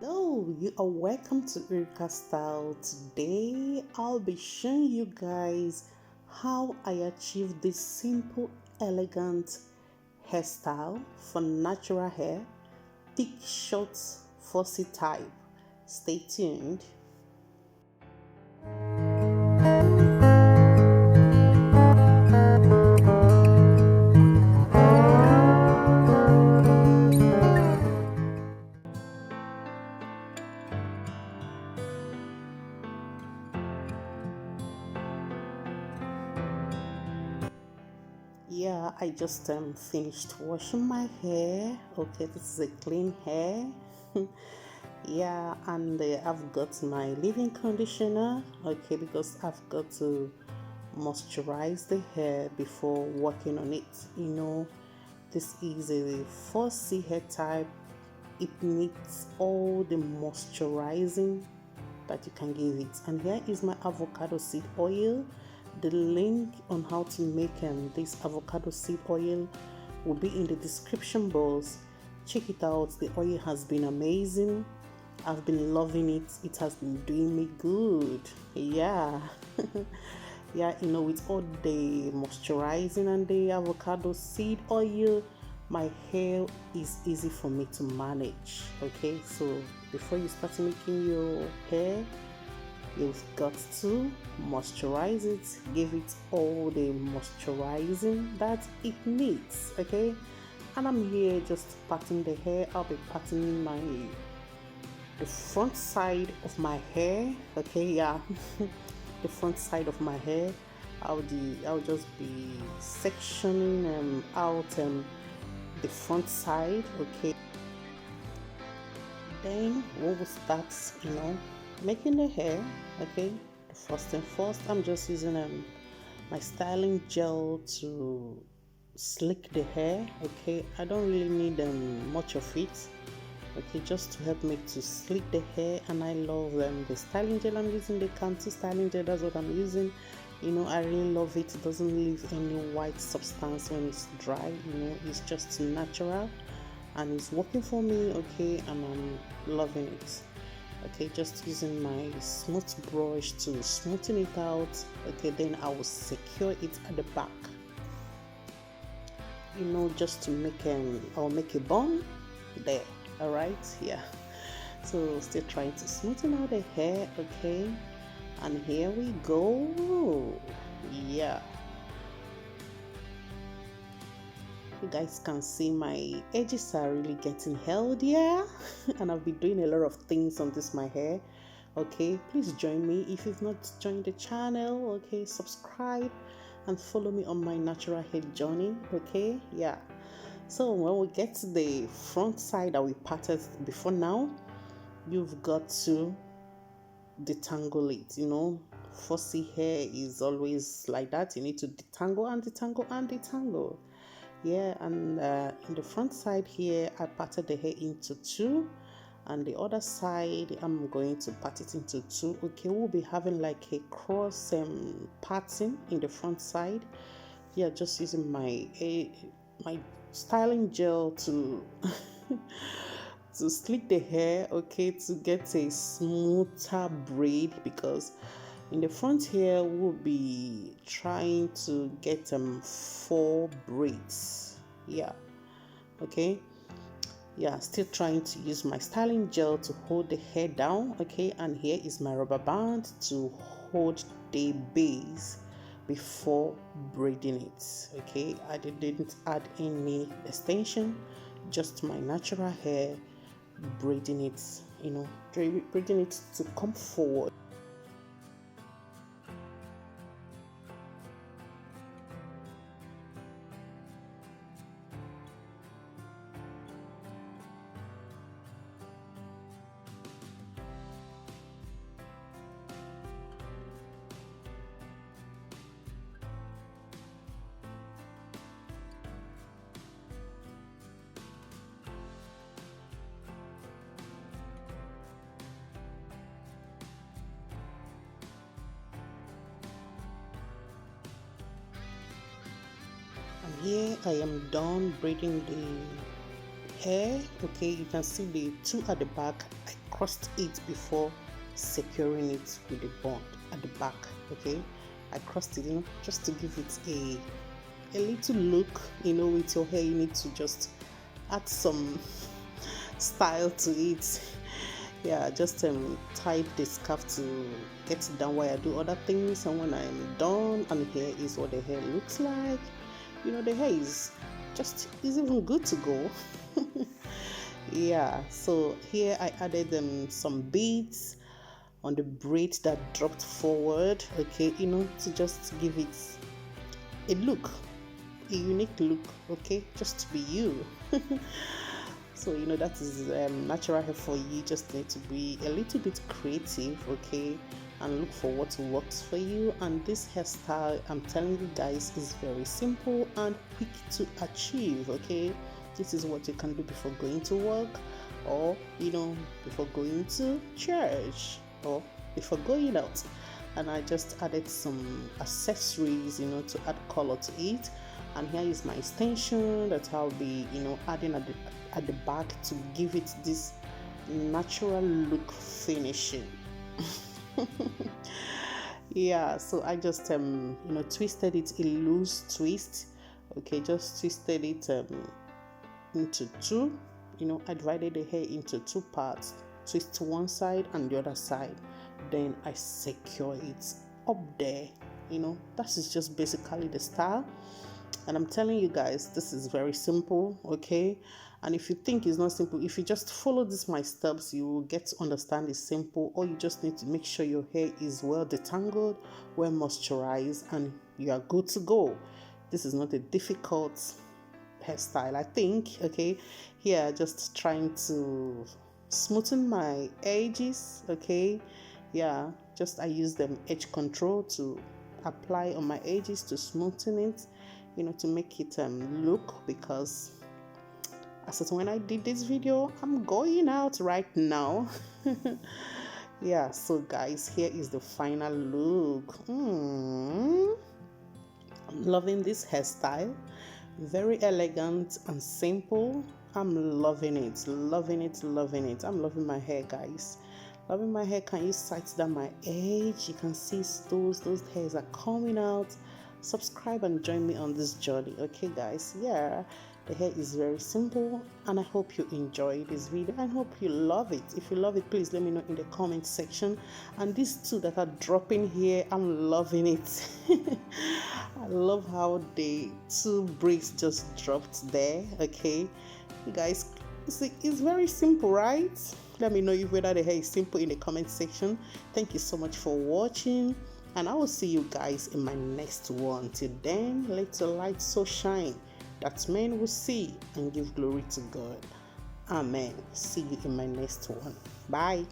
Hello, you are welcome to Iruka Style. Today I'll be showing you guys how I achieved this simple, elegant hairstyle for natural hair, thick, short, fussy type. Stay tuned. Yeah, I just finished washing my hair. Okay, this is a clean hair. Yeah, and I've got my leave-in conditioner. Okay, because I've got to moisturize the hair before working on it. This is a 4C hair type. It needs all the moisturizing that you can give it. And here is my avocado seed oil. The link on how to make this avocado seed oil will be in the description box. Check it out. The oil has been amazing. I've been loving it. It has been doing me good. Yeah. Yeah, with all the moisturizing and the avocado seed oil, my hair is easy for me to manage. Okay, so before you start making your hair, you've got to moisturize it, give it all the moisturizing that it needs. Okay, and I'm here just parting the hair. I'll be parting the front side of my hair. Okay, yeah. The front side of my hair. I'll just be sectioning out the front side. Okay, then we will start making the hair. Okay, first and first I'm just using my styling gel to slick the hair. Okay, I don't really need much of it. Okay, just to help me to slick the hair. And I love the styling gel I'm using, the Cantu Styling Gel. That's what I'm using. I really love it. It doesn't leave any white substance when it's dry. It's just natural and it's working for me. Okay, and I'm loving it. Okay, just using my smooth brush to smoothen it out. Okay, then I will secure it at the back, just to make I'll make a bun there. All right, yeah. So still trying to smoothen out the hair. Okay, and here we go. Yeah, you guys can see my edges are really getting healthier and I've been doing a lot of things on my hair. Okay, please join me if you've not joined the channel. Okay, subscribe and follow me on my natural hair journey. Okay, yeah. So when we get to the front side that we parted before now, you've got to detangle it. Fussy hair is always like that. You need to detangle and detangle and detangle. Yeah, and in the front side here, I parted the hair into two, and the other side I'm going to part it into two. Okay, we'll be having like a cross parting in the front side. Yeah, just using my styling gel to to slick the hair. Okay, to get a smoother braid, because in the front here we'll be trying to get 4 braids. Yeah, okay, yeah, still trying to use my styling gel to hold the hair down. Okay, and here is my rubber band to hold the base before braiding it. Okay, I didn't add any extension, just my natural hair, braiding it, braiding it to come forward. And here I am done braiding hair. Okay, you can see the two at the back. I crossed it before securing it with the bond at the back. Okay, I crossed it, just to give it a little look. With your hair, you need to just add some style to it. Yeah, just tie the scarf to get it down while I do other things, and when I'm done, and here is what the hair looks like. The hair is even good to go. Yeah, so here I added some beads on the braid that dropped forward. Okay, to just give it a look, a unique look. Okay, just to be you. So that is natural hair for you. Just need to be a little bit creative, okay, and look for what works for you. And this hairstyle, I'm telling you guys, is very simple and quick to achieve. Okay, this is what you can do before going to work, or before going to church, or before going out. And I just added some accessories, to add color to it. And here is my extension that I'll be adding at the back to give it this natural look finishing. Yeah, so I just twisted it a loose twist. Okay, just twisted it into two. I divided the hair into two parts, twist one side and the other side, then I secure it up there. That is just basically the style. And I'm telling you guys, this is very simple, okay? And if you think it's not simple, if you just follow my steps, you will get to understand it's simple. Or you just need to make sure your hair is well detangled, well moisturized, and you are good to go. This is not a difficult hairstyle, I think, okay? Here, just trying to smoothen my edges, okay? Yeah, I use them edge control to apply on my edges to smoothen it, to make it look, because as when I did this video, I'm going out right now. Yeah, so guys, here is the final look. I'm loving this hairstyle. Very elegant and simple. I'm loving it, loving it, loving it. I'm loving my hair, guys. Loving my hair. Can you sight down my edge? You can see those hairs are coming out. Subscribe and join me on this journey, okay guys? Yeah, the hair is very simple, and I hope you enjoy this video. I hope you love it. If you love it, please let me know in the comment section. And these two that are dropping here, I'm loving it. I love how the two braids just dropped there. Okay, you guys, it's very simple, right? Let me know whether the hair is simple in the comment section. Thank you so much for watching, and I will see you guys in my next one. Till then, let your light so shine that men will see and give glory to God. Amen. See you in my next one. Bye.